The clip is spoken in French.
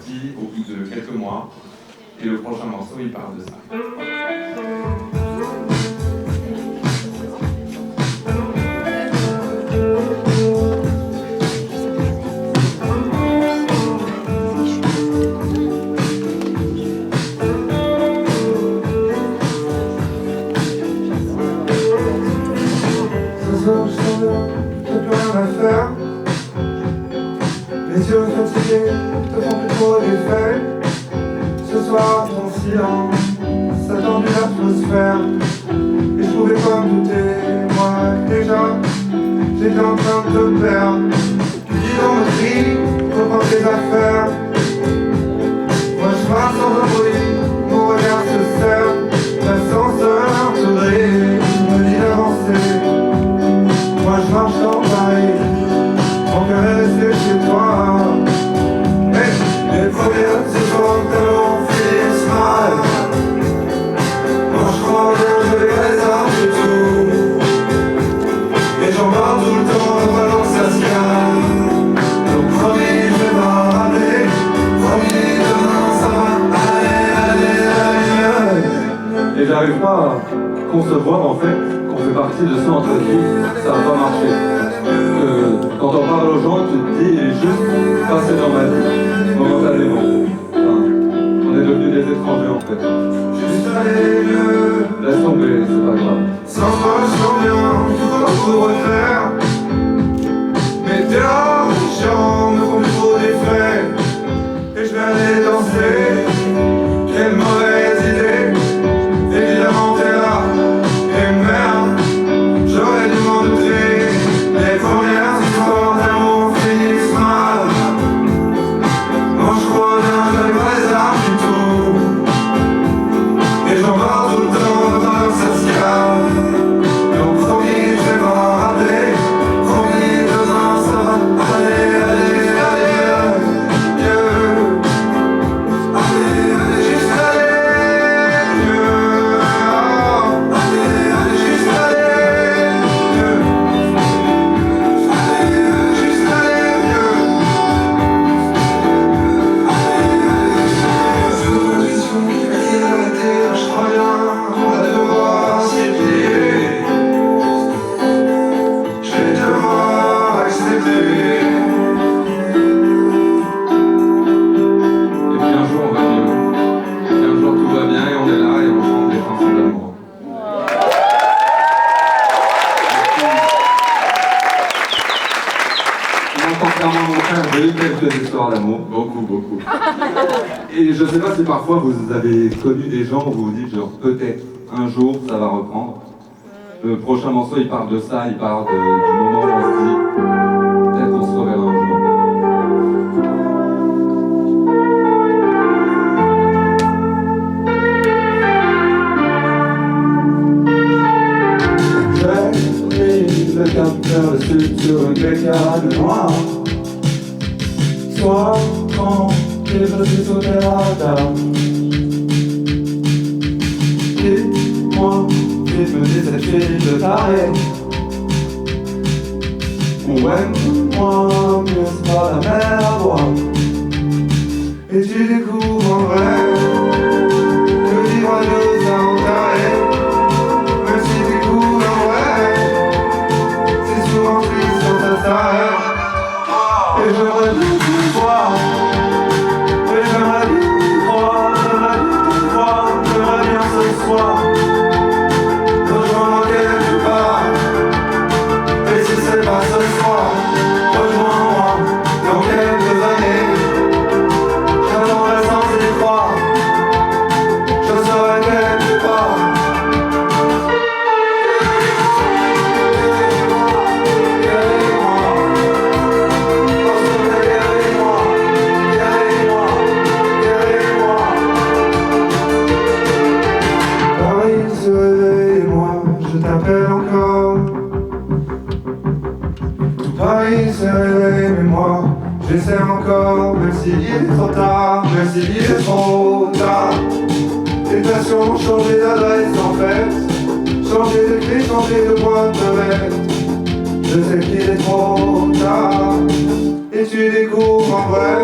sorti au bout de quelques mois. Et le prochain morceau, il parle de ça. Ce soir, je sens bien, j'ai plus rien à faire. Les yeux fatigués te font plus trop d'effet. Ce soir, ton silence, ça tend l'atmosphère. Et je pouvais pas me douter, moi déjà, j'étais en train de te perdre. Tu dis dans le cri, reprends tes affaires. Moi je marche sans un bruit, mon regard se serre. L'ascenseur te brille, me dit d'avancer. Moi je marche dans Paris, mon cœur est resté chez toi. Mais les premières secondes que l'on finisse mal. Moi je crois bien, je les réserve du tout. Et j'en parle tout le temps, vraiment ça se calme. Donc promis, je vais m'en rappeler. Promis, demain ça va aller. Et j'arrive pas à concevoir en fait qu'on fait partie de ce entre qui ça va pas marcher. Quand on parle aux gens, tu te dis, il est juste passé dans ma vie, momentanément. Enfin, on est devenus des étrangers en fait. Juste aller mieux. Laisse tomber, c'est pas grave. Sans toi je sens bien, tout pour refaire. Mais tes gens me font plus trop d'effet. Et je vais aller danser. Quelle mauvaise idée. Évidemment t'es là. Et merde, j'aurais dû m'en douter. Les premières histoires d'amour finissent mal. Moi je crois bien, je ne réserve du tout. Et j'en parle tout le temps, dans ça se calme. Donc promis, je vais m'en rappeler. Promis, demain ça va aller, aller, aller, mieux. Allez, juste aller mieux. Allez, juste aller mieux. Juste aller mieux. Cette condition qui est la terre, je crois bien, on va devoir s'y plier. Je vais devoir accepter. Et puis un jour, on va mieux. Et un jour, tout va bien et on est là et on chante des chansons d'amour. Moi, contrairement à mon frère, j'ai eu quelques histoires d'amour. Beaucoup, beaucoup. Et je sais pas si parfois vous avez connu des gens où vous vous dites genre peut-être un jour ça va reprendre. Le prochain morceau il parle de ça, il parle du moment où on se dit peut-être qu'on se reverra un jour. J'ai mis le capteur, le sud sur une bécane noire. Sois tranquille, je suis sous tes radars. Dis-moi, vite me dis cette fille de taré. Ouais, moi, mieux c'est pas la mer à boire. Et tu découvres en vrai que vivre à deux ça en taré. Même si tu cours en vrai, c'est souvent triste quand ça s'arrête. Et j'aimerais bien te voir. Et j'aimerais bien te croire. J'aimerais bien te voir. J'aimerais bien ce soir rejoindre quelque part. Et si c'est pas ce soir, rejoins-moi dans quelques années. J'attendrai sans y croire. Je serai quelque part. Paris se réveille, moi je t'appelle encore. Tout Paris se réveille, mais moi j'essaie encore. Même s'il est trop tard, même s'il est trop tard. Les stations ont changé d'adresse en fait. Changé de clé, changé de boîte de lettres. Je sais qu'il est trop tard. Et tu découvres en vrai